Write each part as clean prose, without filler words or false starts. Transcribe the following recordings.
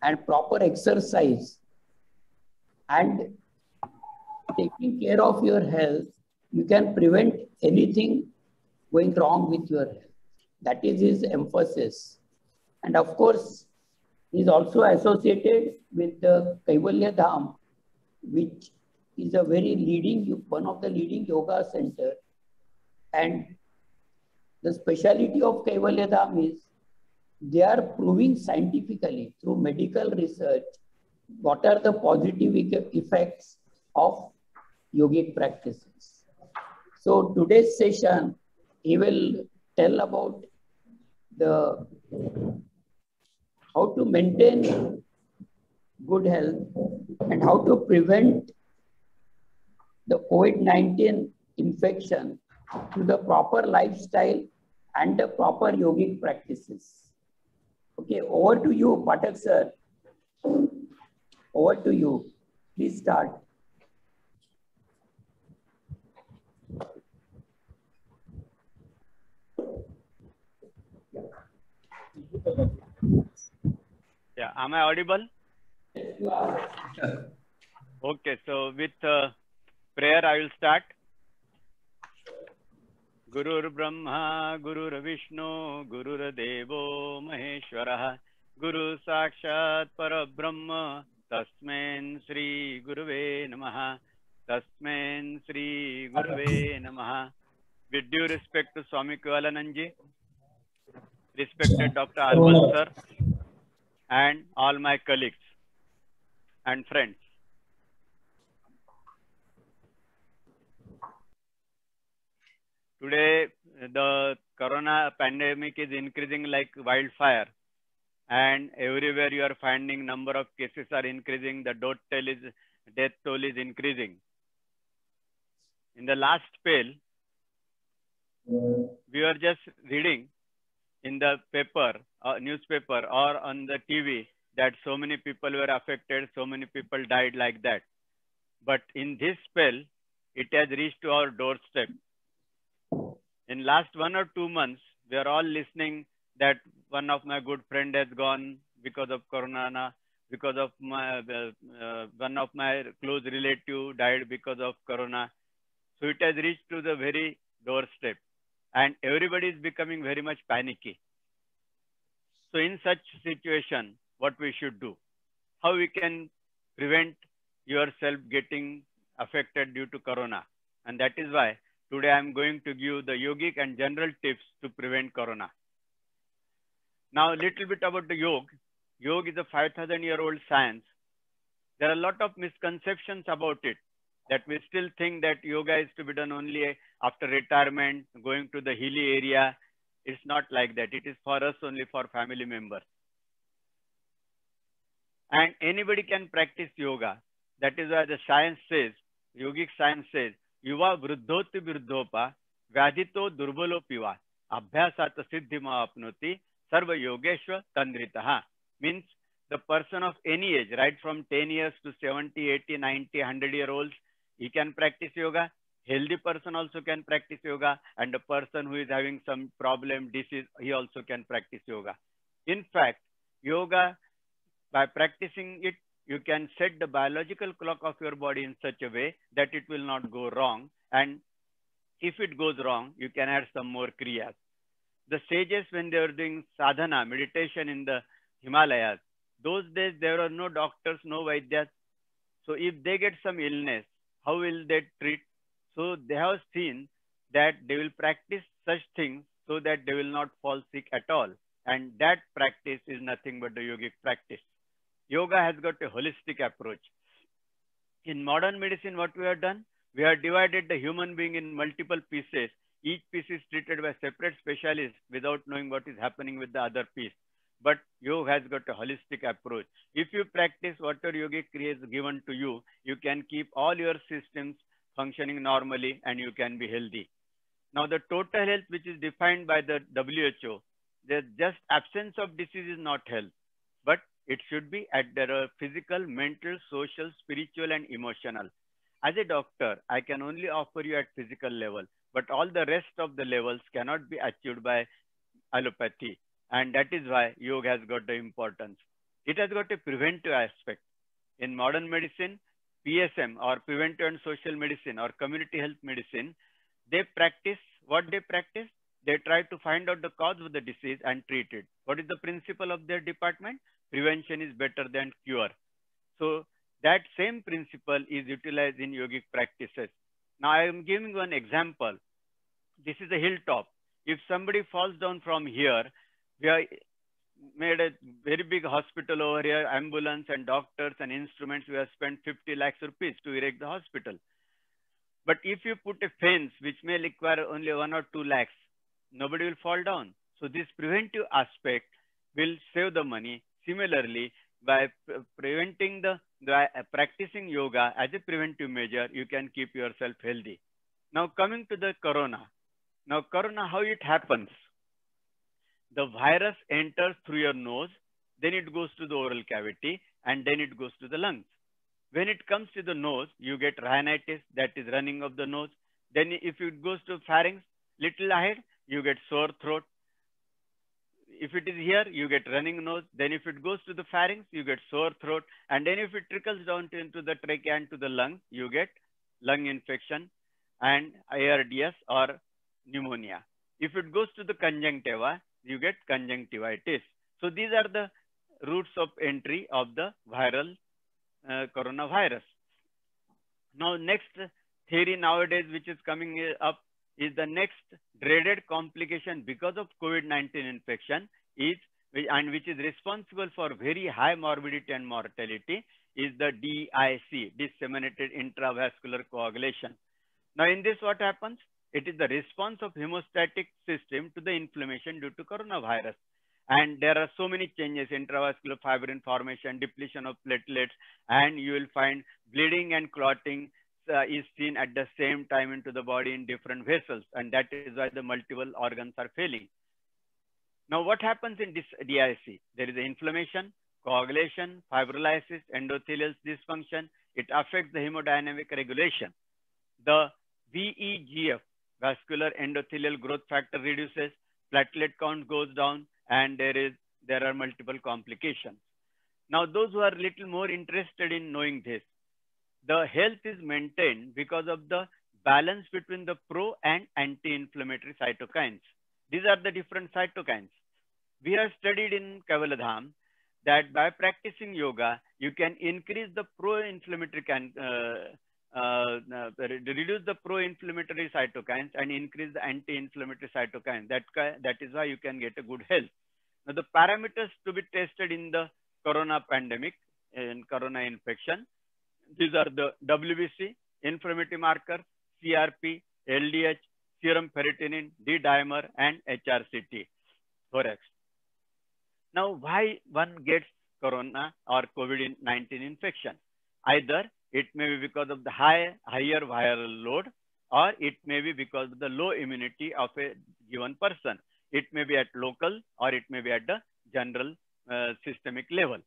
and proper exercise and taking care of your health, you can prevent anything going wrong with your health. That is his emphasis. And of course, he is also associated with the Kaivalya Dham, which is a very leading, one of the leading yoga center. And the speciality of Kaivalya Dham is they are proving scientifically through medical research what are the positive effects of yogic practices. So today's session, he will tell about the how to maintain good health and how to prevent the COVID-19 infection through the proper lifestyle and the proper yogic practices. Okay, over to you, Pathak sir. Over to you. Please start. Yeah, am I audible? Yes, you are. Okay, so with prayer I will start. Gurur Brahma, Gurur Vishnu, Gurur Devo Maheshwarah, Guru Sakshat Parabrahma, Tasmain Sri Guruve Namaha, Tasmain Sri Guruve Namaha. With due respect to Swami Kevalanandji, respected Dr. Alban sir, and all my colleagues and friends. Today, the corona pandemic is increasing like wildfire, and everywhere you are finding number of cases are increasing. The death toll is increasing. In the last spell, we were just reading in the paper, newspaper, or on the TV that so many people were affected, so many people died like that. But in this spell, it has reached to our doorstep. In last 1 or 2 months, we are all listening that one of my good friend has gone because of corona, because of my one of my close relative died because of corona. So it has reached to the very doorstep, and everybody is becoming very much panicky. So in such situation, what we should do? How we can prevent yourself getting affected due to corona? And that is why today I am going to give the yogic and general tips to prevent corona. Now, a little bit about the yoga. Yoga is a 5,000-year-old science. There are a lot of misconceptions about it, that we still think that yoga is to be done only after retirement, going to the hilly area. It's not like that. It is for us only, for family members. And anybody can practice yoga. That is why the science says, yogic science says, Yuva vruddhoti vruddhopa, vyadhito durbalo piva, abhyasat siddhima apnoti, sarva yogeshwa tandritaha. Means the person of any age, right from 10 years to 70, 80, 90, 100-year-olds, he can practice yoga. Healthy person also can practice yoga, and a person who is having some problem, disease, he also can practice yoga. In fact, yoga, by practicing it, you can set the biological clock of your body in such a way that it will not go wrong. And if it goes wrong, you can add some more kriyas. The sages, when they were doing sadhana, meditation in the Himalayas, those days there were no doctors, no vaidyas. So if they get some illness, how will they treat? So they have seen that they will practice such things so that they will not fall sick at all. And that practice is nothing but the yogic practice. Yoga has got a holistic approach. In modern medicine, what we have done? We have divided the human being in multiple pieces. Each piece is treated by separate specialists without knowing what is happening with the other piece. But yoga has got a holistic approach. If you practice whatever yogic kriya is given to you, you can keep all your systems functioning normally and you can be healthy. Now, the total health, which is defined by the WHO, the just absence of disease is not health, but it should be at the physical, mental, social, spiritual, and emotional. As a doctor, I can only offer you at physical level, but all the rest of the levels cannot be achieved by allopathy. And that is why yoga has got the importance. It has got a preventive aspect. In modern medicine, PSM or preventive and social medicine or community health medicine, they practice what they practice. They try to find out the cause of the disease and treat it. What is the principle of their department? Prevention is better than cure. So that same principle is utilized in yogic practices. Now I am giving one example. This is a hilltop. If somebody falls down from here, we are made a very big hospital over here, ambulance and doctors and instruments. We have spent 50 lakhs rupees to erect the hospital. But if you put a fence which may require only 1 or 2 lakhs, nobody will fall down. So this preventive aspect will save the money. Similarly, by practicing yoga as a preventive measure, you can keep yourself healthy. Now coming to the corona. Now corona, how it happens? The virus enters through your nose, then it goes to the oral cavity, and then it goes to the lungs. When it comes to the nose, you get rhinitis, that is running of the nose. Then if it goes to pharynx, little ahead, you get sore throat. If it is here, you get running nose. Then if it goes to the pharynx, you get sore throat. And then if it trickles down into the trachea and to the lung, you get lung infection and ARDS or pneumonia. If it goes to the conjunctiva, you get conjunctivitis. So these are the routes of entry of the viral coronavirus. Now next theory nowadays which is coming up is the next dreaded complication because of COVID-19 infection is, and which is responsible for very high morbidity and mortality, is the DIC, disseminated intravascular coagulation. Now in this what happens? It is the response of hemostatic system to the inflammation due to coronavirus. And there are so many changes, intravascular fibrin formation, depletion of platelets, and you will find bleeding and clotting is seen at the same time into the body in different vessels. And that is why the multiple organs are failing. Now what happens in this DIC? There is inflammation, coagulation, fibrolysis, endothelial dysfunction. It affects the hemodynamic regulation. The VEGF, vascular endothelial growth factor, reduces, platelet count goes down, and there are multiple complications. Now those who are little more interested in knowing this, the health is maintained because of the balance between the pro and anti-inflammatory cytokines. These are the different cytokines. We have studied in Kaivaladham that by practicing yoga, you can increase the pro-inflammatory reduce the pro-inflammatory cytokines and increase the anti-inflammatory cytokines. That is why you can get a good health. Now the parameters to be tested in the corona pandemic, in corona infection, these are the WBC, inflammatory marker, CRP, LDH, serum ferritin, D-dimer, and HRCT, thorax. Now why one gets corona or COVID-19 infection? Either it may be because of the higher viral load, or it may be because of the low immunity of a given person. It may be at local or it may be at the general systemic level.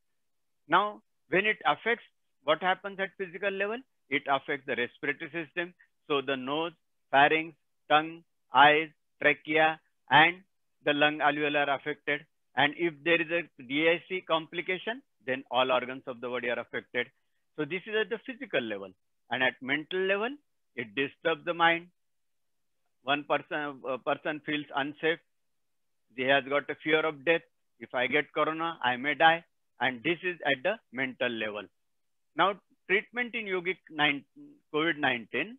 Now, when it affects, what happens at physical level? It affects the respiratory system. So the nose, pharynx, tongue, eyes, trachea, and the lung alveoli are affected. And if there is a DIC complication, then all organs of the body are affected. So this is at the physical level. And at mental level, it disturbs the mind. A person feels unsafe. He has got a fear of death. If I get corona, I may die. And this is at the mental level. Now, treatment in yogic COVID-19,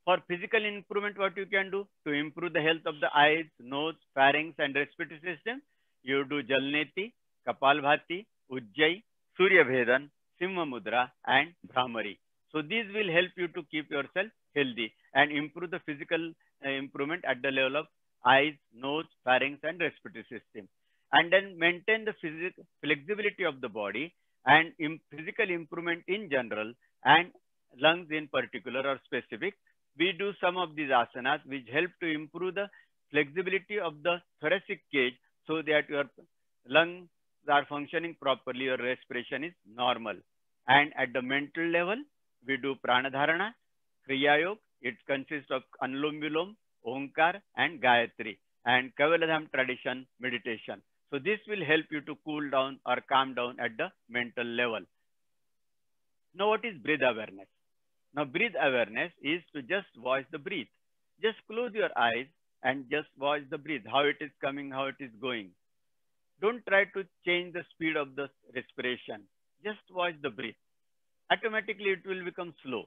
for physical improvement, what you can do to improve the health of the eyes, nose, pharynx, and respiratory system, you do Jalneti, Kapalbhati, Ujjayi, Surya Bhedan, Simha Mudra, and Bhramari. So these will help you to keep yourself healthy and improve the physical improvement at the level of eyes, nose, pharynx, and respiratory system. And then maintain the flexibility of the body and physical improvement in general and lungs in particular or specific. We do some of these asanas which help to improve the flexibility of the thoracic cage so that your lungs are functioning properly, your respiration is normal. And at the mental level, we do Pranadharana, Kriya Yoga. It consists of Anulom Vilom, Omkar, and Gayatri, and Kaivaladham tradition meditation. So this will help you to cool down or calm down at the mental level. Now, what is breath awareness? Now, breath awareness is to just watch the breath. Just close your eyes and just watch the breath, how it is coming, how it is going. Don't try to change the speed of the respiration. Just watch the breath. Automatically, it will become slow.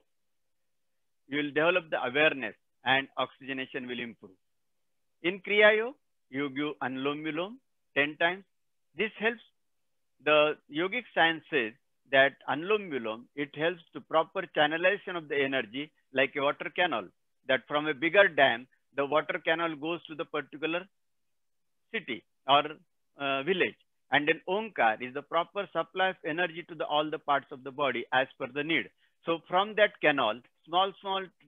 You will develop the awareness and oxygenation will improve. In Kriya Yoga, you give Anulom Vilom 10 times. This helps. The yogic science says that Anulom Vilom, it helps to proper channelization of the energy like a water canal. That from a bigger dam, the water canal goes to the particular city or village. And then Omkar is the proper supply of energy to all the parts of the body as per the need. So from that canal, small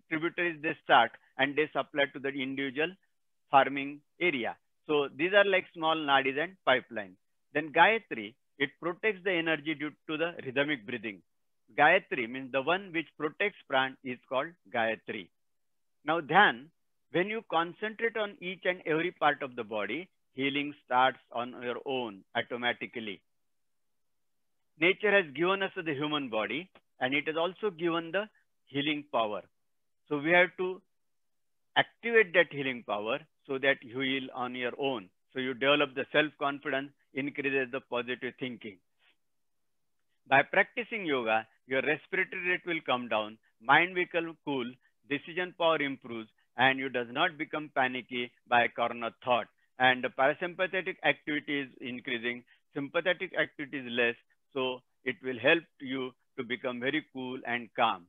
tributaries they start and they supply to the individual farming area. So these are like small nadis and pipelines. Then Gayatri, it protects the energy due to the rhythmic breathing. Gayatri means the one which protects pran is called Gayatri. Now Dhyan, when you concentrate on each and every part of the body, healing starts on your own automatically. Nature has given us the human body and it has also given the healing power. So we have to activate that healing power so that you heal on your own. So you develop the self-confidence, increases the positive thinking. By practicing yoga, your respiratory rate will come down, mind will become cool, decision power improves, and you does not become panicky by corner thought. And the parasympathetic activity is increasing, sympathetic activity is less, so it will help you to become very cool and calm.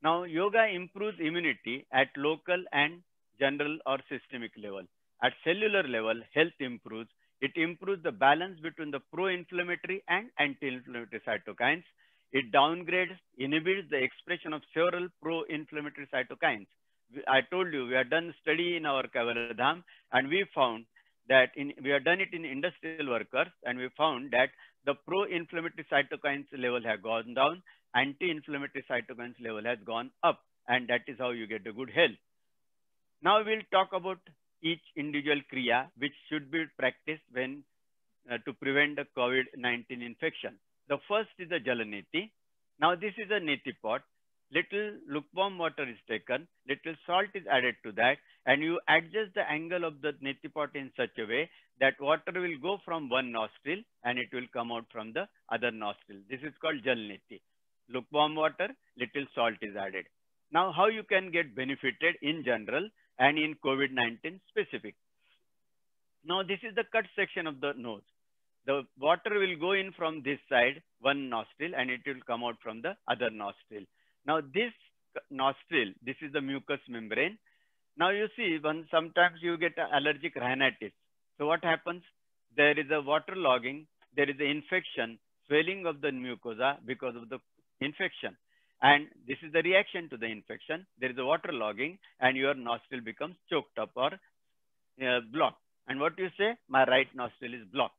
Now, yoga improves immunity at local and general or systemic level. At cellular level, health improves. It improves the balance between the pro-inflammatory and anti-inflammatory cytokines. It downgrades, inhibits the expression of several pro-inflammatory cytokines. I told you, we have done study in our Kaivalyadham and we found that we have done it in industrial workers and we found that the pro-inflammatory cytokines level have gone down, anti-inflammatory cytokines level has gone up, and that is how you get a good health. Now we'll talk about each individual Kriya which should be practiced when to prevent the COVID-19 infection. The first is the Jalaneti. Now this is a neti pot. Little lukewarm water is taken, little salt is added to that, and you adjust the angle of the neti pot in such a way that water will go from one nostril and it will come out from the other nostril. This is called Jalaneti. Lukewarm water, little salt is added. Now how you can get benefited in general and in COVID-19 specific. Now this is the cut section of the nose. The water will go in from this side, one nostril, and it will come out from the other nostril. Now this nostril, this is the mucous membrane. Now you see, sometimes you get allergic rhinitis. So what happens? There is a water logging, there is an infection, swelling of the mucosa because of the infection. And this is the reaction to the infection. There is a water logging and your nostril becomes choked up or blocked. And what you say? My right nostril is blocked.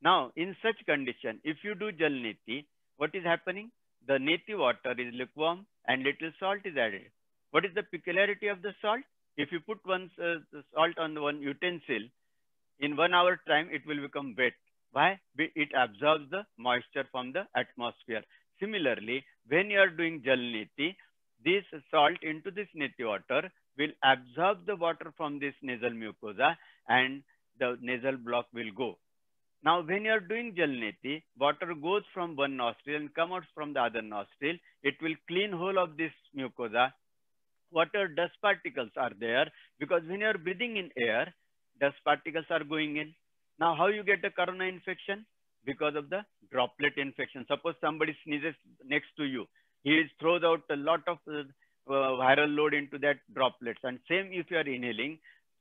Now, in such condition, if you do Jalaneti, what is happening? The neti water is lukewarm and little salt is added. What is the peculiarity of the salt? If you put salt on one utensil, in 1 hour time, it will become wet. Why? It absorbs the moisture from the atmosphere. Similarly, when you are doing Jalaneti, this salt into this neti water will absorb the water from this nasal mucosa and the nasal block will go. Now, when you are doing Jalaneti, water goes from one nostril and comes out from the other nostril. It will clean whole of this mucosa. Water dust particles are there because when you are breathing in air, dust particles are going in. Now, how you get the corona infection? Because of the droplet infection. Suppose somebody sneezes next to you. He throws out a lot of viral load into that droplets. And same if you are inhaling,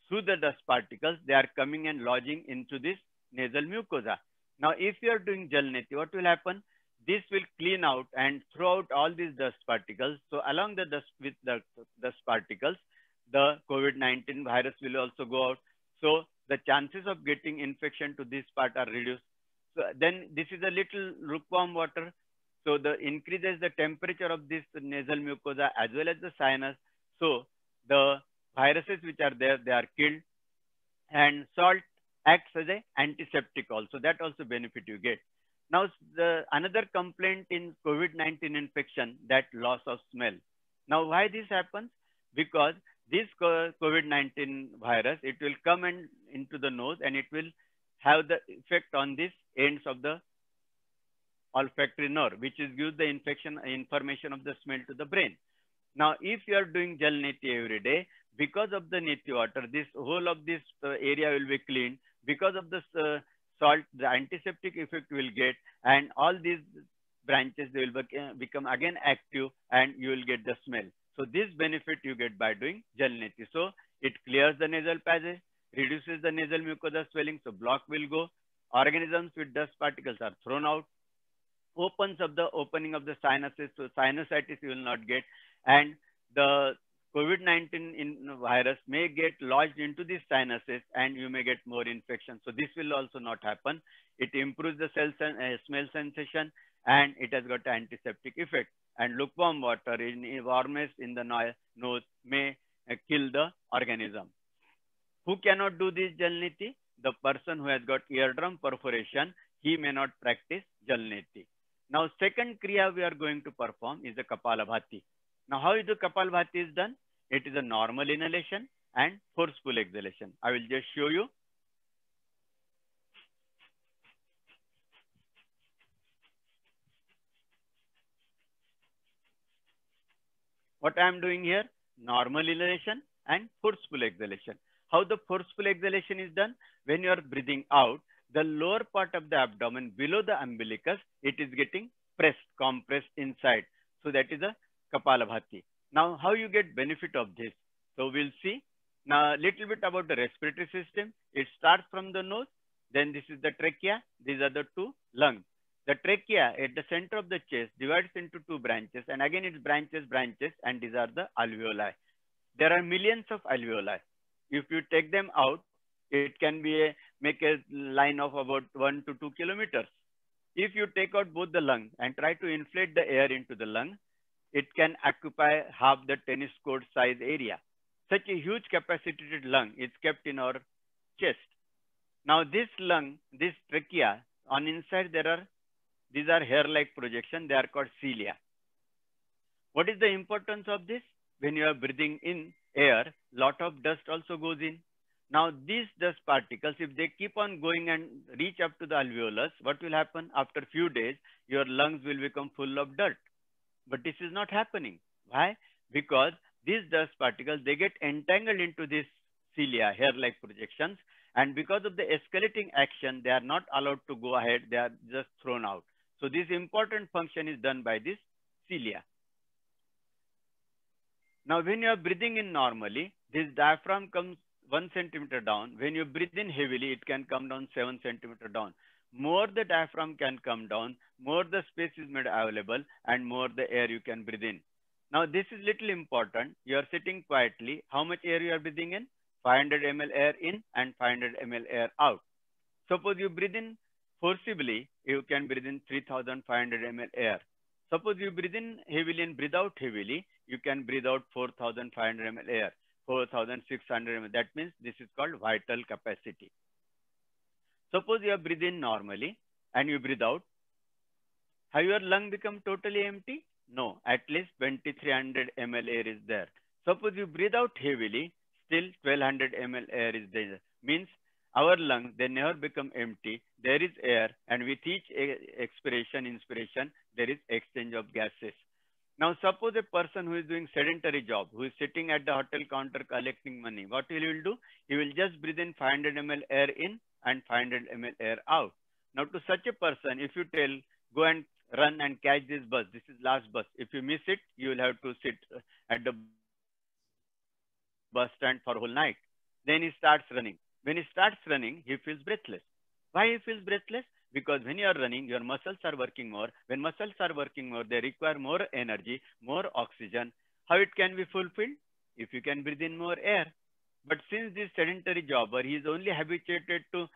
through the dust particles, they are coming and lodging into this nasal mucosa. Now, if you are doing Jalaneti, what will happen? This will clean out and throw out all these dust particles. So along the dust with the dust particles, the COVID-19 virus will also go out. So the chances of getting infection to this part are reduced. So then this is a little lukewarm water. So the increases the temperature of this nasal mucosa as well as the sinus. So the viruses which are there, they are killed. And salt acts as an antiseptic also. That also benefit you get. Now, another complaint in COVID-19 infection, that loss of smell. Now, why this happens? Because this COVID-19 virus, it will come into the nose and it will have the effect on these ends of the olfactory nerve, which is gives the information of the smell to the brain. Now, if you are doing Jal Neti every day, because of the Neti water, this whole of this area will be cleaned. Because of the salt, the antiseptic effect will get, and all these branches, they will become again active, and you will get the smell. So this benefit you get by doing Jal Neti. So it clears the nasal passage, reduces the nasal mucosa swelling, so block will go. Organisms with dust particles are thrown out. Opens up the opening of the sinuses, so sinusitis you will not get, and the COVID-19 virus may get lodged into these sinuses and you may get more infection. So this will also not happen. It improves the smell sensation, and it has got antiseptic effect. And lukewarm water in warmest in the nose may kill the organism. Who cannot do this Jal Neti? The person who has got eardrum perforation, he may not practice Jal Neti. Now, second Kriya we are going to perform is the Kapalabhati. Now, how is the Kapalabhati is done? It is a normal inhalation and forceful exhalation. I will just show you. What I am doing here, normal inhalation and forceful exhalation. How the forceful exhalation is done? When you are breathing out, the lower part of the abdomen below the umbilicus, it is getting pressed, compressed inside. So that is a Kapalabhati. Now, how you get benefit of this? So we'll see. Now, a little bit about the respiratory system. It starts from the nose. Then this is the trachea. These are the two lungs. The trachea at the center of the chest divides into two branches. And again, it branches, and these are the alveoli. There are millions of alveoli. If you take them out, it can be make a line of about 1 to 2 kilometers. If you take out both the lungs and try to inflate the air into the lung, it can occupy half the tennis court size area. Such a huge capacitated lung is kept in our chest. Now this lung, this trachea, on inside these are hair-like projection. They are called cilia. What is the importance of this? When you are breathing in air, lot of dust also goes in. Now these dust particles, if they keep on going and reach up to the alveolus, what will happen? After a few days, your lungs will become full of dirt. But this is not happening. Why? Because these dust particles, they get entangled into these cilia, hair-like projections. And because of the escalating action, they are not allowed to go ahead. They are just thrown out. So this important function is done by this cilia. Now, when you are breathing in normally, this diaphragm comes 1 centimeter down. When you breathe in heavily, it can come down 7 centimeter down. More the diaphragm can come down, more the space is made available, and more the air you can breathe in. Now, this is little important. You are sitting quietly. How much air you are breathing in? 500 ml air in and 500 ml air out. Suppose you breathe in forcibly, you can breathe in 3,500 ml air. Suppose you breathe in heavily and breathe out heavily, you can breathe out 4,500 ml air, 4,600 ml. That means this is called vital capacity. Suppose you are breathing normally and you breathe out. Have your lung become totally empty? No, at least 2,300 ml air is there. Suppose you breathe out heavily, still 1,200 ml air is there. Means our lungs, they never become empty. There is air, and with each expiration, inspiration, there is exchange of gases. Now, suppose a person who is doing sedentary job, who is sitting at the hotel counter collecting money, what he will do? He will just breathe in 500 ml air in and 500 ml air out. Now, to such a person, if you tell, go and run and catch this bus, this is last bus. If you miss it, you will have to sit at the bus stand for whole night. Then he starts running. When he starts running, he feels breathless. Why he feels breathless? Because when you are running, your muscles are working more. When muscles are working more, they require more energy, more oxygen. How it can be fulfilled? If you can breathe in more air. But since this sedentary jobber, he is only habituated to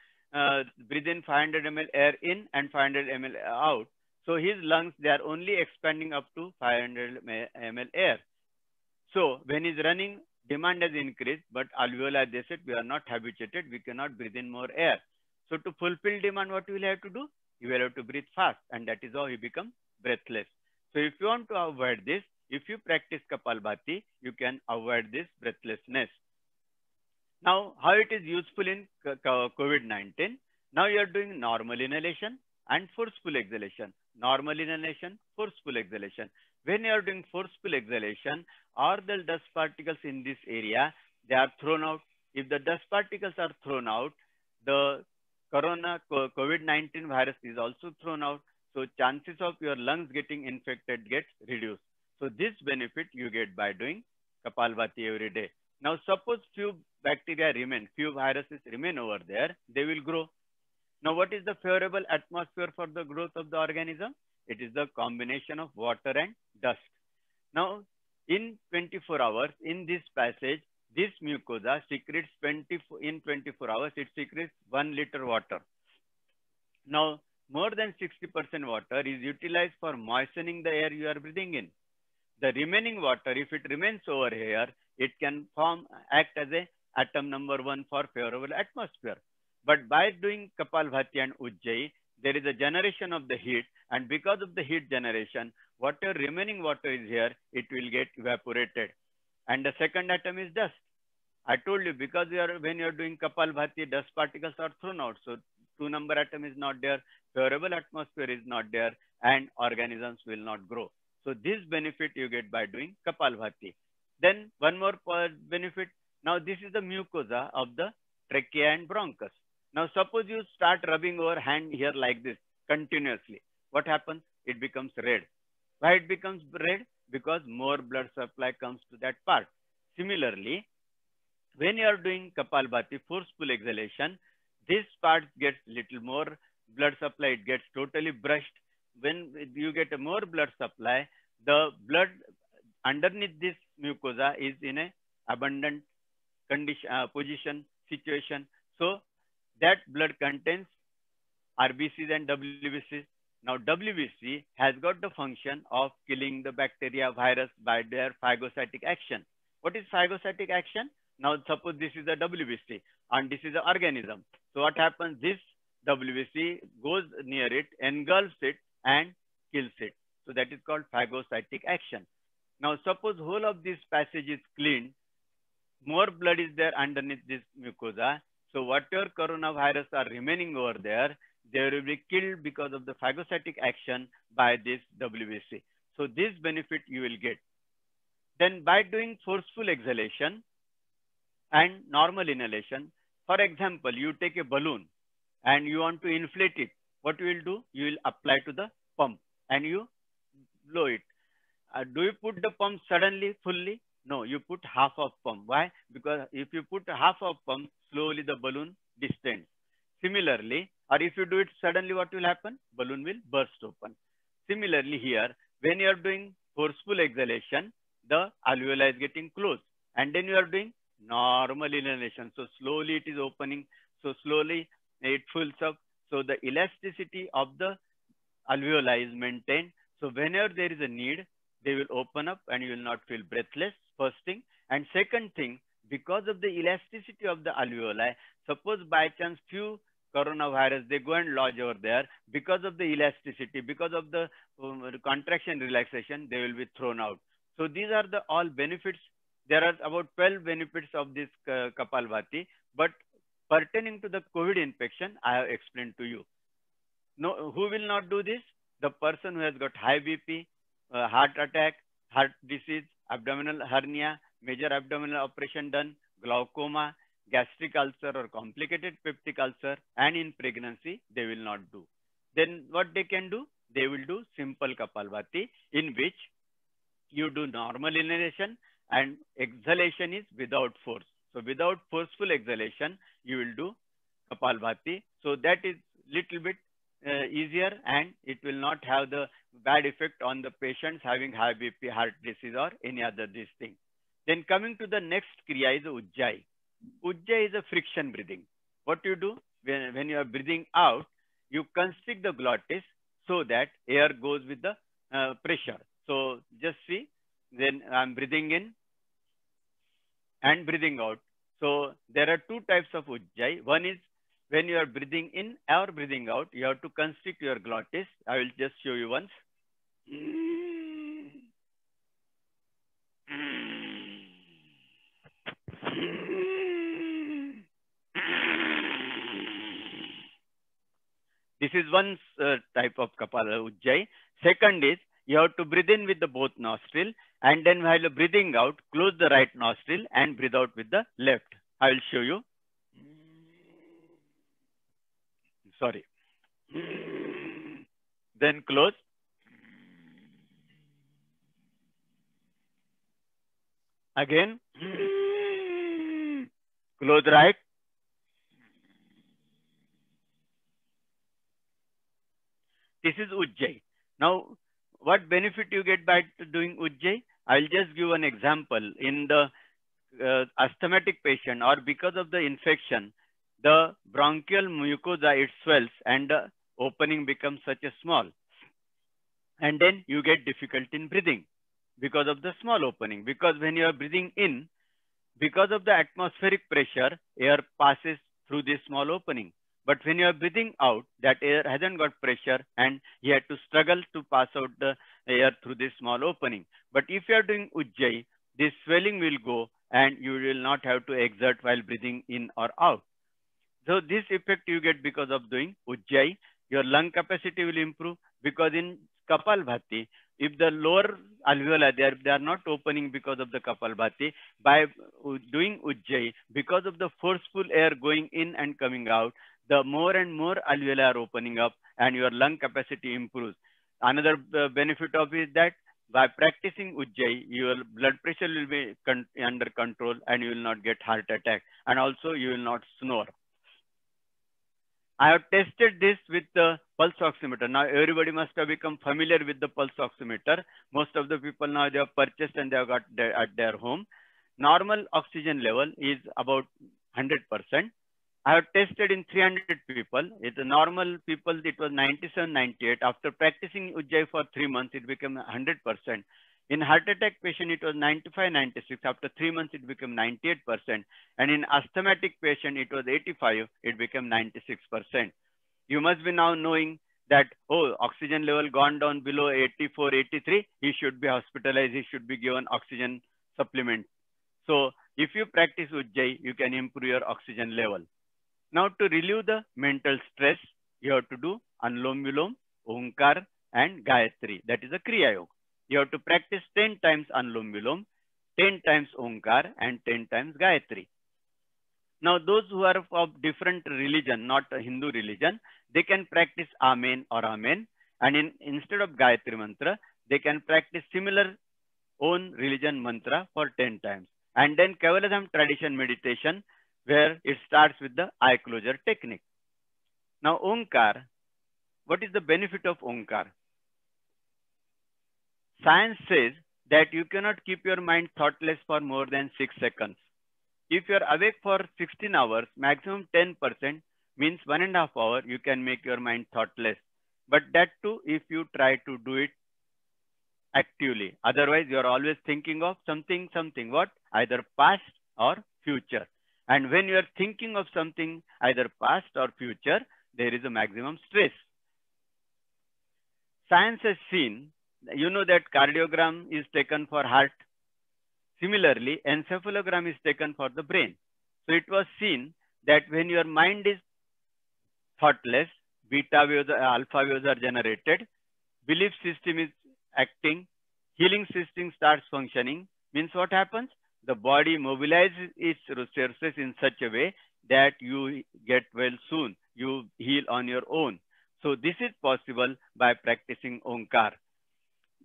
breathe in 500 ml air in and 500 ml out. So his lungs, they are only expanding up to 500 ml air. So when he's running Demand has increased, but alveoli, they said, we are not habituated, we cannot breathe in more air. So to fulfill demand, what you will have to do? You will have to breathe fast, and that is how you become breathless. So if you want to avoid this, if you practice Kapalbhati, you can avoid this breathlessness. Now, how it is useful in COVID-19? Now you are doing normal inhalation and forceful exhalation. Normal inhalation, forceful exhalation. When you are doing forceful exhalation, all the dust particles in this area, they are thrown out. If the dust particles are thrown out, the COVID-19 virus is also thrown out. So chances of your lungs getting infected gets reduced. So this benefit you get by doing Kapalbhati every day. Now suppose few bacteria remain, few viruses remain over there, they will grow. Now what is the favorable atmosphere for the growth of the organism? It is the combination of water and dust. Now in 24 hours, in this passage, this mucosa secretes in 24 hours, it secretes 1 liter water. Now more than 60% water is utilized for moistening the air you are breathing in. The remaining water, if it remains over here, it can act as a atom number 1 for favorable atmosphere. But by doing Kapalbhati and Ujjayi, there is a generation of the heat, and because of the heat generation, whatever remaining water is here, it will get evaporated. And the second atom is dust. I told you, because when you are doing Kapalbhati, dust particles are thrown out. So 2 number atom is not there, favorable atmosphere is not there, and organisms will not grow. So this benefit you get by doing Kapalbhati. Then one more benefit. Now this is the mucosa of the trachea and bronchus. Now suppose you start rubbing your hand here like this continuously. What happens? It becomes red. Why it becomes red? Because more blood supply comes to that part. Similarly, when you are doing Kapalbhati, forceful exhalation, this part gets little more blood supply. It gets totally brushed. When you get a more blood supply, the blood underneath this mucosa is in a abundant condition, position, situation. So that blood contains RBCs and WBCs. Now WBC has got the function of killing the bacteria, virus by their phagocytic action. What is phagocytic action? Now suppose this is a WBC and this is an organism. So what happens? This WBC goes near it, engulfs it and kills it. So that is called phagocytic action. Now suppose whole of this passage is cleaned, more blood is there underneath this mucosa. So whatever coronavirus are remaining over there, they will be killed because of the phagocytic action by this WBC. So this benefit you will get. Then by doing forceful exhalation and normal inhalation, for example, you take a balloon and you want to inflate it. What you will do? You will apply to the pump and you blow it. Do you put the pump suddenly, fully? No, you put half of pump. Why? Because if you put half of pump, slowly the balloon distends. Similarly, or if you do it suddenly, what will happen? Balloon will burst open. Similarly here, when you are doing forceful exhalation, the alveoli is getting closed. And then you are doing normal inhalation. So slowly it is opening. So slowly it fills up. So the elasticity of the alveoli is maintained. So whenever there is a need, they will open up and you will not feel breathless, first thing. And second thing, because of the elasticity of the alveoli, suppose by chance few coronavirus, they go and lodge over there, because of the elasticity, because of the contraction relaxation, they will be thrown out. So these are the all benefits. There are about 12 benefits of this Kapalbhati, but pertaining to the COVID infection, I have explained to you. No, who will not do this? The person who has got high BP, heart attack, heart disease, abdominal hernia, major abdominal operation done, glaucoma, gastric ulcer or complicated peptic ulcer, and in pregnancy, they will not do. Then what they can do? They will do simple Kapalbhati, in which you do normal inhalation and exhalation is without force. So without forceful exhalation, you will do Kapalbhati. So that is little bit easier and it will not have the bad effect on the patients having high BP, heart disease or any other this thing. Then coming to the next Kriya is Ujjayi. Ujjayi is a friction breathing. What you do when you are breathing out, you constrict the glottis so that air goes with the pressure. So just see, then I'm breathing in. and breathing out. So there are two types of Ujjayi. One is when you are breathing in or breathing out, you have to constrict your glottis. I will just show you once. This is one type of Kapala Ujjayi. Second is you have to breathe in with the both nostril, and then while breathing out, close the right nostril and breathe out with the left. I will show you. Sorry. Then close. Again. Close right. This is Ujjayi. Now, what benefit you get by doing Ujjayi? I'll just give an example. In the asthmatic patient, or because of the infection, the bronchial mucosa, it swells and the opening becomes such a small. And then you get difficulty in breathing because of the small opening. Because when you are breathing in, because of the atmospheric pressure, air passes through this small opening. But when you are breathing out, that air hasn't got pressure and you have to struggle to pass out the air through this small opening. But if you are doing Ujjayi, this swelling will go and you will not have to exert while breathing in or out. So this effect you get because of doing Ujjayi. Your lung capacity will improve, because in Kapalbhati, if the lower alveoli, they are not opening because of the Kapalbhati, by doing Ujjayi, because of the forceful air going in and coming out, the more and more alveoli are opening up and your lung capacity improves. Another benefit of it is that by practicing Ujjayi, your blood pressure will be under control and you will not get heart attack, and also you will not snore. I have tested this with the pulse oximeter. Now everybody must have become familiar with the pulse oximeter. Most of the people now they have purchased and they have got at their home. Normal oxygen level is about 100%. I have tested in 300 people. It's the normal people, it was 97, 98. After practicing Ujjayi for 3 months, it became 100%. In heart attack patient, it was 95, 96. After 3 months, it became 98%. And in asthmatic patient, it was 85. It became 96%. You must be now knowing that, oh, oxygen level gone down below 84, 83. He should be hospitalized. He should be given oxygen supplement. So if you practice Ujjayi, you can improve your oxygen level. Now to relieve the mental stress, you have to do Anulom Vilom, Omkar and Gayatri. That is a Kriya Yoga. You have to practice 10 times Anulom Vilom, 10 times Omkar and 10 times Gayatri. Now those who are of different religion, not a Hindu religion, they can practice Amen or Amen. And instead of Gayatri mantra, they can practice similar own religion mantra for 10 times. And then Kaivaladham tradition meditation, where it starts with the eye closure technique. Now Omkar, what is the benefit of Omkar? Science says that you cannot keep your mind thoughtless for more than 6 seconds. If you are awake for 16 hours, maximum 10% means 1.5 hours, you can make your mind thoughtless. But that too, if you try to do it actively. Otherwise, you are always thinking of something, what? Either past or future. And when you are thinking of something, either past or future, there is a maximum stress. Science has seen, you know that cardiogram is taken for heart. Similarly, encephalogram is taken for the brain. So it was seen that when your mind is thoughtless, beta waves, alpha waves are generated, belief system is acting, healing system starts functioning. Means what happens? The body mobilizes its resources in such a way that you get well soon. You heal on your own. So this is possible by practicing Omkar.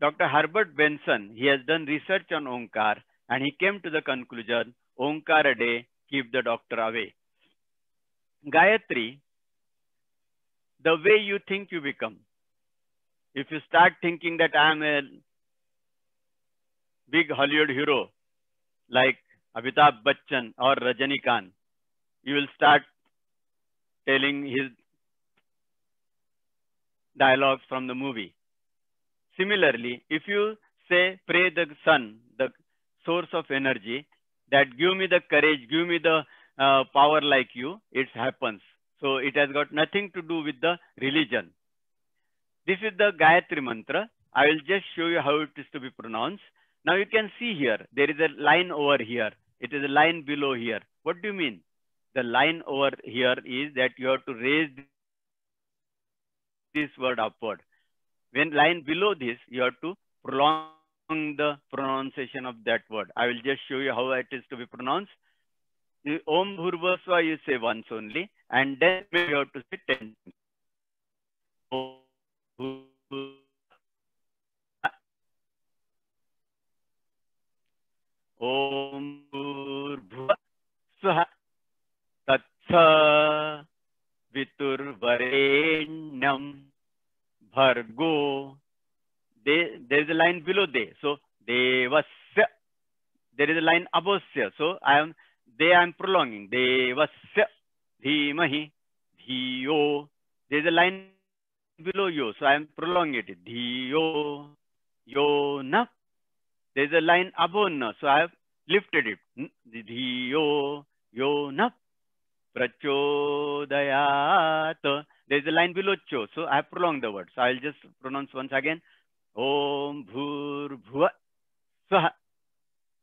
Dr. Herbert Benson, he has done research on Omkar and he came to the conclusion, Omkar a day, keep the doctor away. Gayatri, the way you think you become. If you start thinking that I am a big Hollywood hero, like Amitabh Bachchan or Rajinikanth, you will start telling his dialogues from the movie. Similarly, if you say, pray the sun, the source of energy, that give me the courage, give me the power like you. It happens. So it has got nothing to do with the religion. This is the Gayatri Mantra. I will just show you how it is to be pronounced. Now you can see here, there is a line over here. It is a line below here. What do you mean? The line over here is that you have to raise this word upward. When line below this, you have to prolong the pronunciation of that word. I will just show you how it is to be pronounced. Om Bhurvasva you say once only, and then you have to say 10 times. Om Bhurvasva Tatsa Viturvarenyam Bhargo. There is a line below de. So Devasya. There is a line above sya. So I am prolonging. Devasya Dhimahi Dhiyo. There is a line below yo. So I am prolonging it. Dhiyo Yo Na. There is a line above na. So I have lifted it. Dhiyo Yo Na. Prachodayat. There is a line below cho. So I have prolonged the word. So I will just pronounce once again. Om Bhurvasva Swaha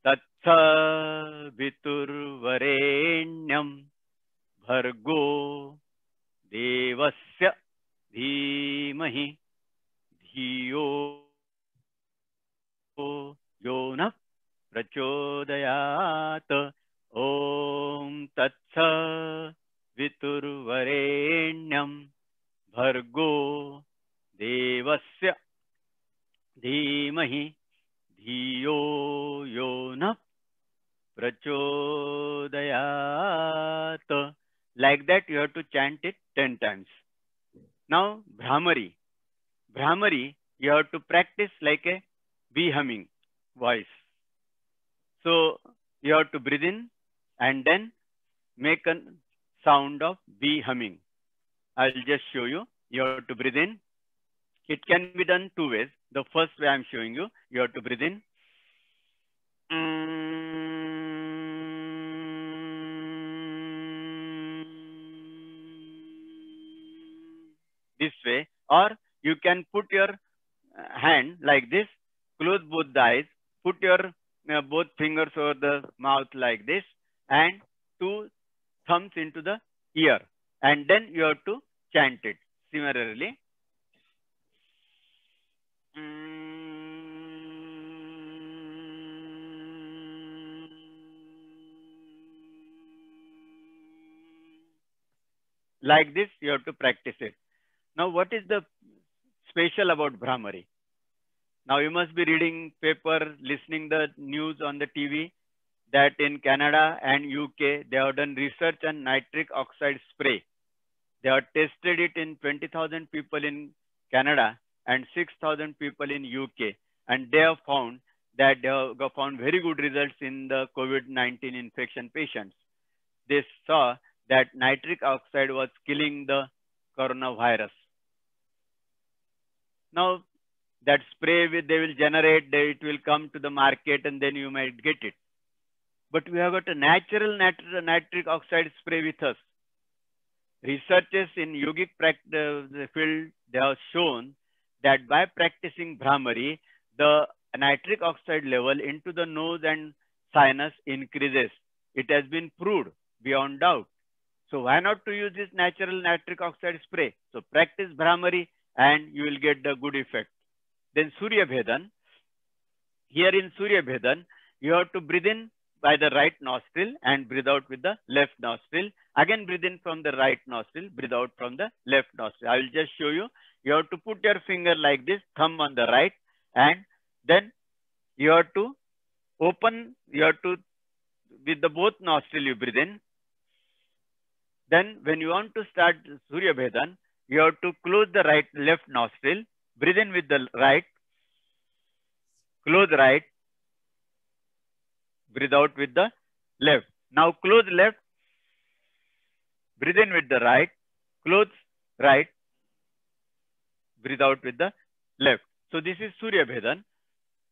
Tatsa Viturvarenyam Bhargo Devasya Dhimahi Dhiyo Yona Prachodayat. Om Tatsa Viturvarenyam Bhargo Devasya Dhimahi Dhiyo Yona Prachodayat. Like that you have to chant it 10 times. Now Bhramari. Bhramari you have to practice like a bee humming voice. So you have to breathe in and then make a sound of bee humming. I will just show you. You have to breathe in. It can be done two ways. The first way I am showing you, you have to breathe in. This way, or you can put your hand like this, close both the eyes, put your both fingers over the mouth like this, and two thumbs into the ear, and then you have to chant it similarly. Like this, you have to practice it. Now, what is the special about Bhramari? Now, you must be reading paper, listening the news on the TV, that in Canada and UK, they have done research on nitric oxide spray. They have tested it in 20,000 people in Canada and 6,000 people in UK. And they have found that they have found very good results in the COVID-19 infection patients. They saw that nitric oxide was killing the coronavirus. Now, that spray they will generate, it will come to the market and then you might get it. But we have got a natural nitric oxide spray with us. Researchers in yogic field, they have shown that by practicing Bhramari, the nitric oxide level into the nose and sinus increases. It has been proved beyond doubt. So why not to use this natural nitric oxide spray? So practice Bhramari and you will get the good effect. Then Surya Bhedan. Here in Surya Bhedan, you have to breathe in by the right nostril and breathe out with the left nostril. Again, breathe in from the right nostril, breathe out from the left nostril. I will just show you. You have to put your finger like this, thumb on the right, and then you have to open, with the both nostril you breathe in. Then when you want to start Surya Bhedan, you have to close the left nostril, breathe in with the right, close right, breathe out with the left. Now close left, breathe in with the right, close right, breathe out with the left. So this is Surya Bhedan.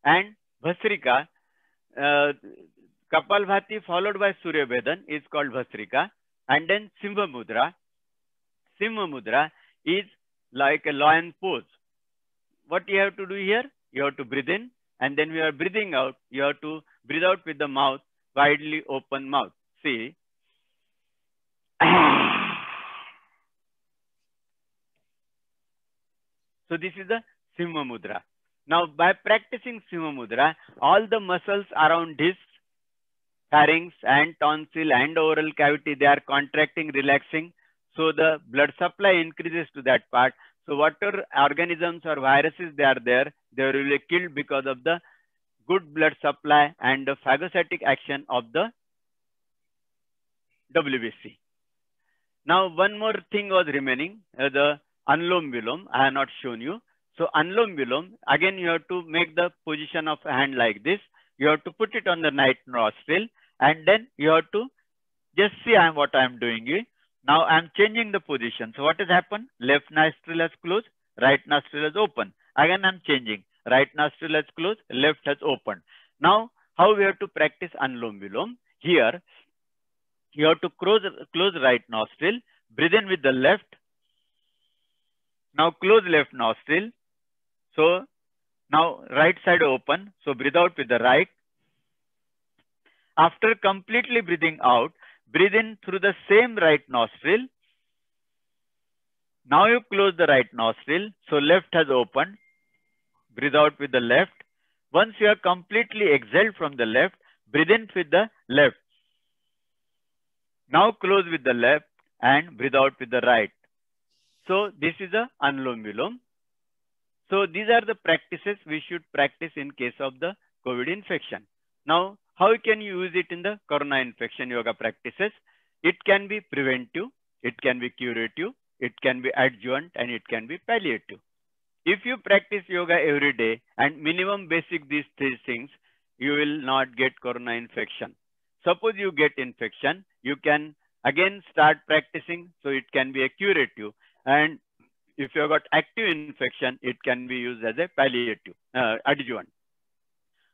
And Bhasrika, Kapalbhati followed by Surya Vedan is called Bhasrika, and then Simha Mudra. Simha Mudra is like a lion pose. What you have to do here? You have to breathe in, and then when you are breathing out, you have to breathe out with the mouth, widely open mouth. See. So this is the Simha Mudra. Now by practicing Simha Mudra, all the muscles around his pharynx and tonsil and oral cavity, they are contracting, relaxing. So the blood supply increases to that part. So whatever organisms or viruses they are there, they will be killed because of the good blood supply and the phagocytic action of the WBC. Now one more thing was remaining, the Anlom Vilom. I have not shown you. So Anlom Vilom, again you have to make the position of hand like this. You have to put it on the right nostril, and then you have to just see what I am doing here. Now I am changing the position. So what has happened? Left nostril has closed, right nostril has opened. Again I am changing. Right nostril has closed, left has opened. Now how we have to practice Anlom Vilom? Here you have to close right nostril, breathe in with the left. Now close left nostril. So now right side open. So breathe out with the right. After completely breathing out, breathe in through the same right nostril. Now you close the right nostril. So left has opened. Breathe out with the left. Once you have completely exhaled from the left, breathe in with the left. Now close with the left and breathe out with the right. So this is a Anlom Vilom. So these are the practices we should practice in case of the COVID infection. Now, how can you use it in the corona infection yoga practices? It can be preventive, it can be curative, it can be adjuvant, and it can be palliative. If you practice yoga every day and minimum basic these three things, you will not get corona infection. Suppose you get infection, you can again start practicing, so it can be a curative. And if you have got active infection, it can be used as a palliative, adjuvant.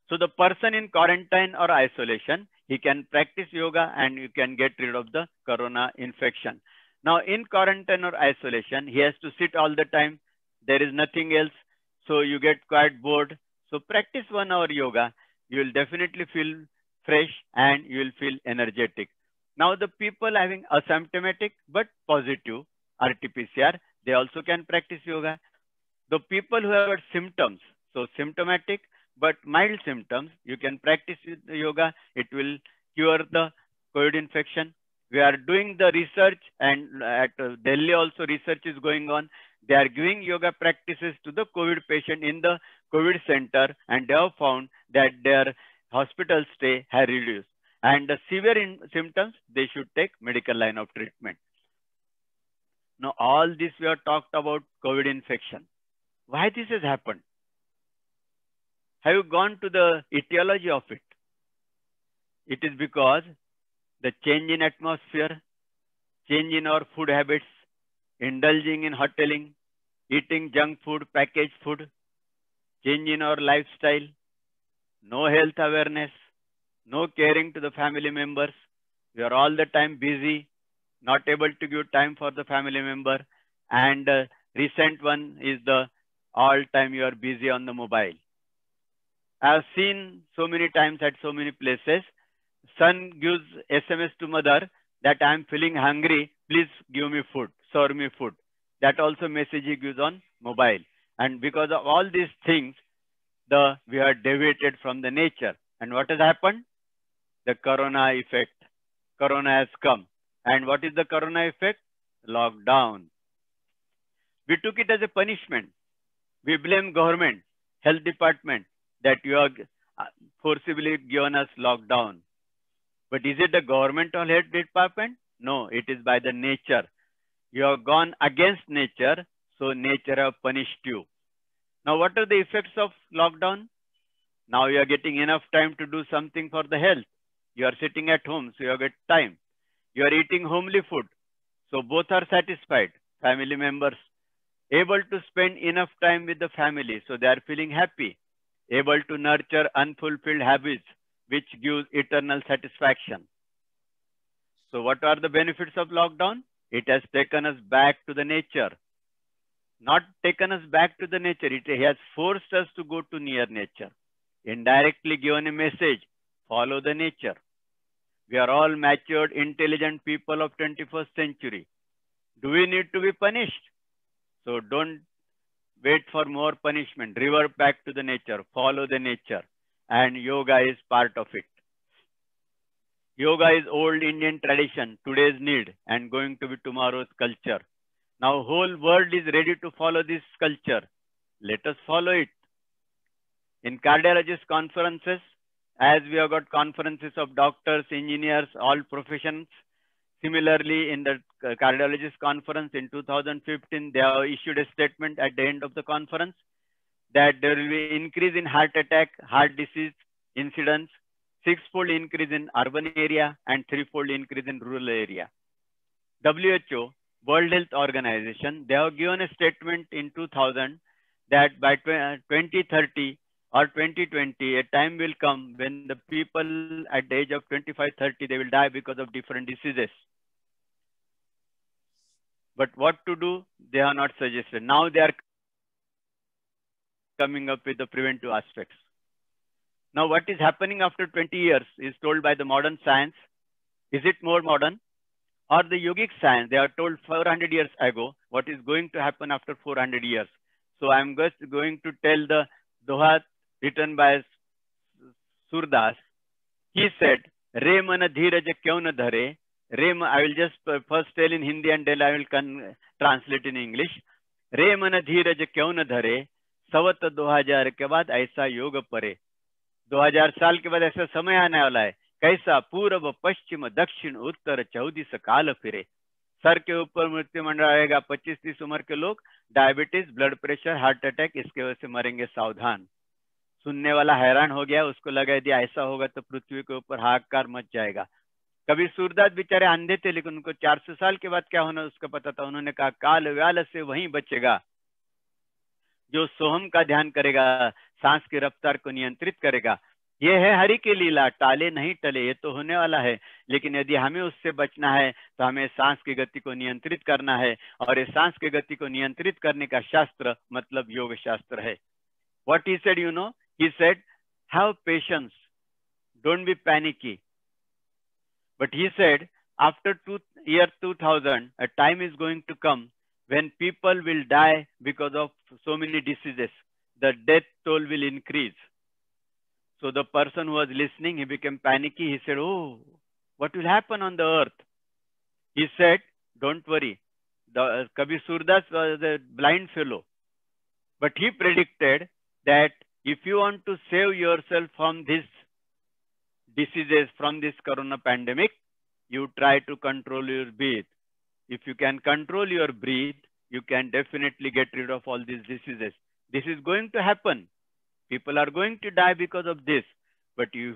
So the person in quarantine or isolation, he can practice yoga and you can get rid of the corona infection. Now in quarantine or isolation, he has to sit all the time. There is nothing else. So you get quite bored. So practice 1 hour yoga. You will definitely feel fresh and you will feel energetic. Now the people having asymptomatic but positive RT-PCR, they also can practice yoga. The people who have symptoms, so symptomatic but mild symptoms, you can practice yoga. It will cure the COVID infection. We are doing the research, and at Delhi also research is going on. They are giving yoga practices to the COVID patient in the COVID center, and they have found that their hospital stay has reduced. And the severe symptoms, they should take medical line of treatment. Now, all this we have talked about COVID infection. Why this has happened? Have you gone to the etiology of it? It is because the change in atmosphere, change in our food habits, indulging in hoteling, eating junk food, packaged food, change in our lifestyle, no health awareness, no caring to the family members. We are all the time busy, not able to give time for the family member. And recent one is the all time you are busy on the mobile. I have seen so many times at so many places, son gives SMS to mother that I am feeling hungry, please give me food, serve me food. That also message he gives on mobile. And because of all these things, we are deviated from the nature. And what has happened? The corona effect. Corona has come. And what is the corona effect? Lockdown. We took it as a punishment. We blame government, health department, that you have forcibly given us lockdown. But is it the government or health department? No, it is by the nature. You have gone against nature, so nature have punished you. Now, what are the effects of lockdown? Now you are getting enough time to do something for the health. You are sitting at home, so you have got time. You are eating homely food, so both are satisfied. Family members able to spend enough time with the family, so they are feeling happy. Able to nurture unfulfilled habits, which gives eternal satisfaction. So what are the benefits of lockdown? It has taken us back to the nature. Not taken us back to the nature. It has forced us to go to near nature. Indirectly given a message, follow the nature. We are all matured, intelligent people of 21st century. Do we need to be punished? So don't wait for more punishment. Revert back to the nature. Follow the nature. And yoga is part of it. Yoga is old Indian tradition, today's need, and going to be tomorrow's culture. Now whole world is ready to follow this culture. Let us follow it. In cardiologist conferences, as we have got conferences of doctors, engineers, all professions. Similarly, in the cardiologist conference in 2015, they have issued a statement at the end of the conference that there will be increase in heart attack, heart disease incidence, 6-fold increase in urban area and 3-fold increase in rural area. WHO, World Health Organization, they have given a statement in 2000 that by 2030 or 2020, a time will come when the people at the age of 25-30, they will die because of different diseases. But what to do, they are not suggested. Now they are coming up with the preventive aspects. Now what is happening after 20 years is told by the modern science. Is it more modern? Or the yogic science, they are told 400 years ago what is going to happen after 400 years. So I'm just going to tell the Doha written by Surdas. He said, Re mana dhiraj kyau na dhare. I will just first tell in Hindi and then I will translate in English. Re mana dhiraj kyau na dhare. Savat 2000 के बाद ऐसा योग परे. 2000 साल के बाद ऐसा समय आने वाला है. कैसा पूर्व पश्चिम दक्षिण उत्तर 14 काल फिरे. सर के ऊपर मृत्यु मंडराएगा 25-30 उम्र के लोग. Diabetes, blood pressure, heart attack, इसके वजह से मरेंगे. सावधान. सुनने वाला हैरान हो गया. उसको लगा यदि ऐसा होगा तो पृथ्वी के ऊपर हाहाकार मच जाएगा. कभी सूरदास बेचारे अंधे थे लेकिन उनको 400 साल के बाद क्या होना उसका पता था. उन्होंने कहा काल व्याल से वहीं बचेगा जो सोहम का ध्यान करेगा, सांस की रफ्तार को नियंत्रित करेगा. ये है हरि की लीला, टाले नहीं टले. ये तो होने वाला है, लेकिन यदि हमें उससे बचना है तो हमें सांस की गति को नियंत्रित करना है. और ये सांस की गति को नियंत्रित करने का शास्त्र मतलब योग शास्त्र है. What he said, you know, he said, have patience, don't be panicky. But he said, after year 2000, a time is going to come when people will die because of so many diseases. The death toll will increase. So the person who was listening, he became panicky. He said, oh, what will happen on the earth? He said, don't worry. Kabir Surdas was a blind fellow. But he predicted that if you want to save yourself from these diseases, from this corona pandemic, you try to control your breath. If you can control your breath, you can definitely get rid of all these diseases. This is going to happen. People are going to die because of this. But if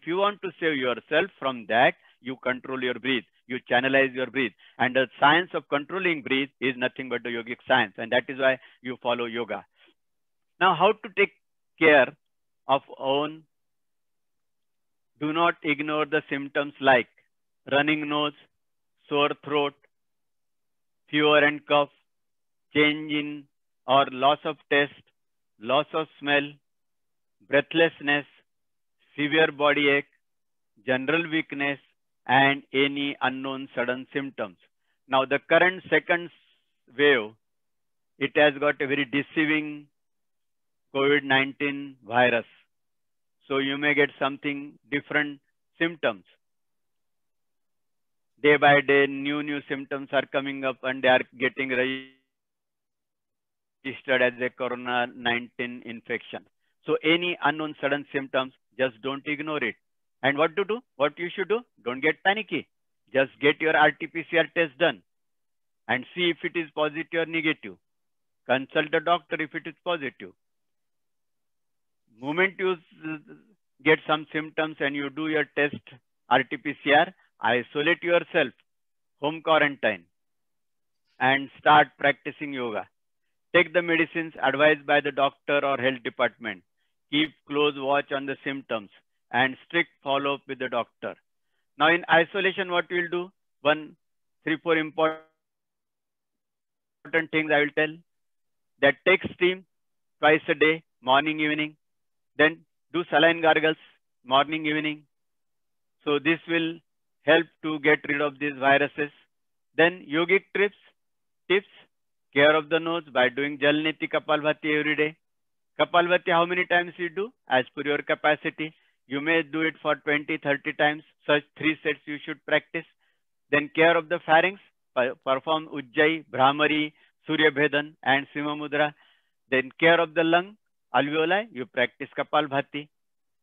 you want to save yourself from that, you control your breath. You channelize your breath. And the science of controlling breath is nothing but the yogic science. And that is why you follow yoga. Now, how to take care of own? Do not ignore the symptoms like running nose, sore throat, fever and cough, change in or loss of taste, loss of smell, breathlessness, severe body ache, general weakness, and any unknown sudden symptoms. Now, the current second wave, it has got a very deceiving COVID-19 virus. So you may get something different symptoms. Day by day, new symptoms are coming up and they are getting registered as a corona-19 infection. So any unknown sudden symptoms, just don't ignore it. And what to do? What you should do? Don't get panicky. Just get your RT-PCR test done and see if it is positive or negative. Consult the doctor if it is positive. Moment you get some symptoms and you do your test RT-PCR, isolate yourself, home quarantine, and start practicing yoga. Take the medicines advised by the doctor or health department. keep close watch on the symptoms, and strict follow-up with the doctor. Now in isolation, what we'll do? 4 important things I will tell. That take steam twice a day, morning, evening. Then do saline gargles, morning, evening. So this will help to get rid of these viruses. Then yogic tips, care of the nose by doing Jalniti Kapalbhati every day. Kapalbhati, how many times you do? As per your capacity. You may do it for 20, 30 times. Such 3 sets you should practice. Then care of the pharynx, perform Ujjayi, Brahmari, Surya Bhedan and Simha Mudra. Then care of the lung, alveoli, you practice Kapalbhati.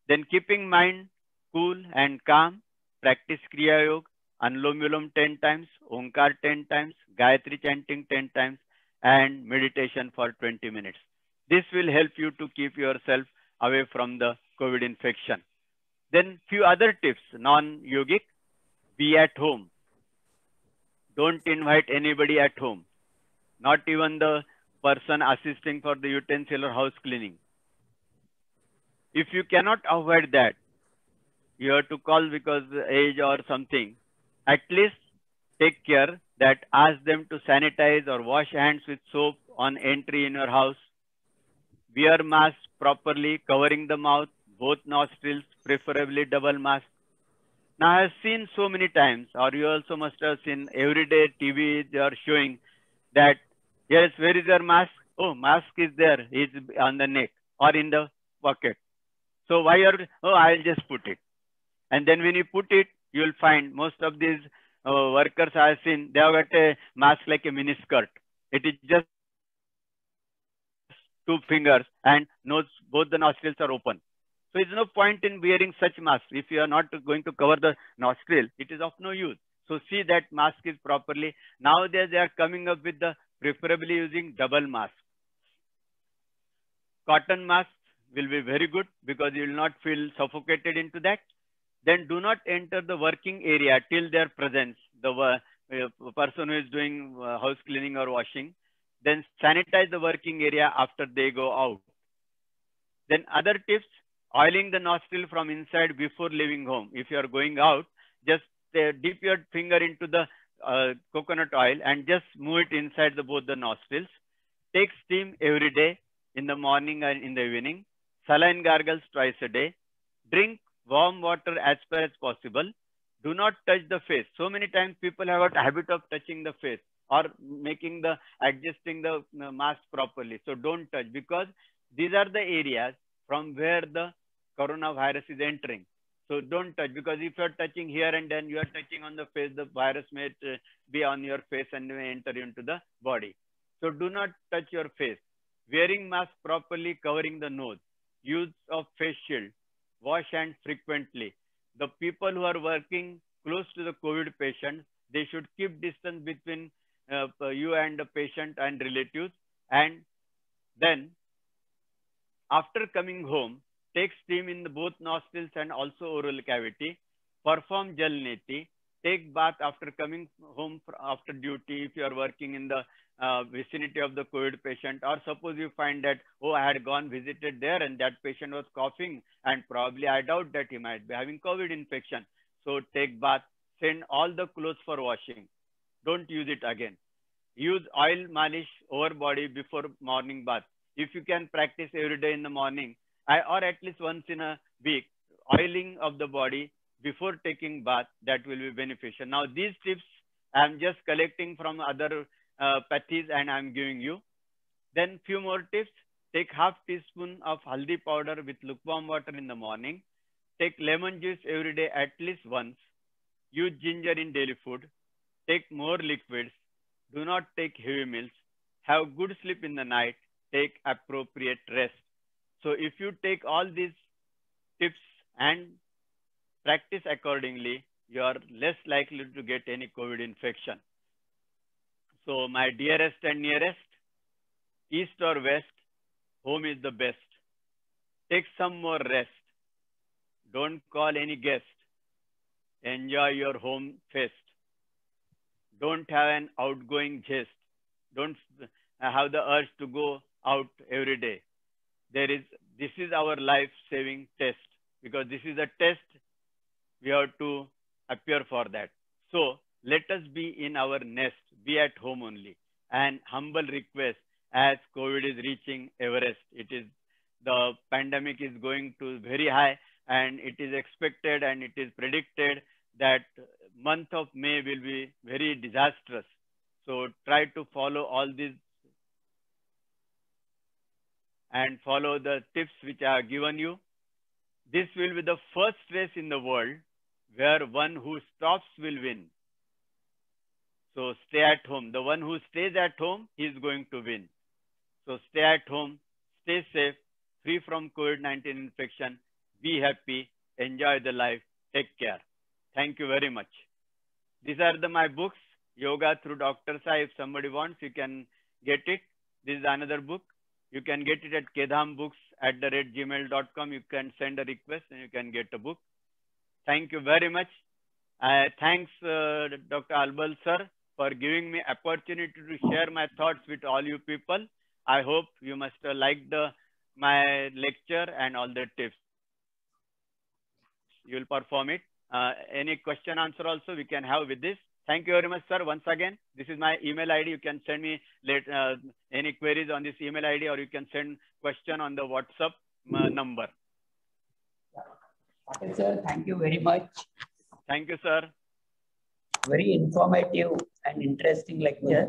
Then keeping mind cool and calm, practice Kriya Yoga, Anulom Vilom 10 times, Onkar 10 times, Gayatri chanting 10 times, and meditation for 20 minutes. This will help you to keep yourself away from the COVID infection. Then few other tips, non-yogic, be at home. Don't invite anybody at home, not even the person assisting for the utensil or house cleaning. If you cannot avoid that, you have to call because age or something, at least take care that ask them to sanitize or wash hands with soap on entry in your house. Wear mask properly, covering the mouth, both nostrils, preferably double mask. Now I have seen so many times, or you also must have seen everyday TV, they are showing that, yes, where is your mask? Oh, mask is there, it's on the neck or in the pocket. So why are, oh, I'll just put it. And then when you put it, you will find most of these workers I have seen, they have got a mask like a mini skirt. It is just 2 fingers and nose, both the nostrils are open. So it's no point in wearing such masks. If you are not going to cover the nostril, it is of no use. So see that mask is properly. Nowadays they are coming up with the preferably using double mask. Cotton masks will be very good because you will not feel suffocated into that. Then do not enter the working area till their presence, the person who is doing house cleaning or washing. Then sanitize the working area after they go out. Then other tips, oiling the nostril from inside before leaving home. If you are going out, just dip your finger into the coconut oil and just move it inside both the nostrils. Take steam every day in the morning and in the evening. Saline gargles twice a day. Drink warm water as far as possible. Do not touch the face. So many times people have a habit of touching the face or making adjusting the mask properly. So don't touch, because these are the areas from where the coronavirus is entering. So don't touch, because if you're touching here and then you are touching on the face, the virus may be on your face and may enter into the body. So do not touch your face. Wearing mask properly, covering the nose. Use of face shield. Wash hands frequently. The people who are working close to the COVID patient, they should keep distance between you and the patient and relatives. And then after coming home, take steam in both nostrils and also oral cavity. Perform Jalneti. Take bath after coming home after duty if you are working in the vicinity of the COVID patient, or suppose you find that, oh, I had gone visited there and that patient was coughing and probably I doubt that he might be having COVID infection. So take bath, send all the clothes for washing. Don't use it again. Use oil malish over body before morning bath. If you can practice every day in the morning, or at least once in a week, oiling of the body before taking bath, that will be beneficial. Now these tips I am just collecting from other pathies and I am giving you. Then few more tips. Take half teaspoon of haldi powder with lukewarm water in the morning. Take lemon juice every day at least once. Use ginger in daily food. Take more liquids. Do not take heavy meals. Have good sleep in the night. Take appropriate rest. So if you take all these tips and practice accordingly, you are less likely to get any COVID infection. So my dearest and nearest, east or west, home is the best. Take some more rest. Don't call any guest. Enjoy your home fest. Don't have an outgoing jest. Don't have the urge to go out every day. There is this is our life-saving test, because this is a test. We have to appear for that. So let us be in our nest, be at home only. And humble request, as COVID is reaching Everest, the pandemic is going to very high, and it is expected and it is predicted that month of May will be very disastrous. So try to follow all these and follow the tips which I have given you. This will be the first race in the world where one who stops will win. So stay at home. The one who stays at home, he is going to win. So stay at home, stay safe, free from COVID-19 infection, be happy, enjoy the life, take care. Thank you very much. These are my books, Yoga Through Dr. Sai. If somebody wants, you can get it. This is another book. You can get it at kedhambooks@gmail.com. You can send a request and you can get a book. Thank you very much. Thanks, Dr. Albal sir, for giving me opportunity to share my thoughts with all you people. I hope you must have liked my lecture and all the tips. You will perform it. Any question answer also we can have with this. Thank you very much, sir. Once again, this is my email ID. You can send me any queries on this email ID, or you can send question on the WhatsApp number. Okay, sir. Thank you very much. Thank you, sir. Very informative and interesting lecture.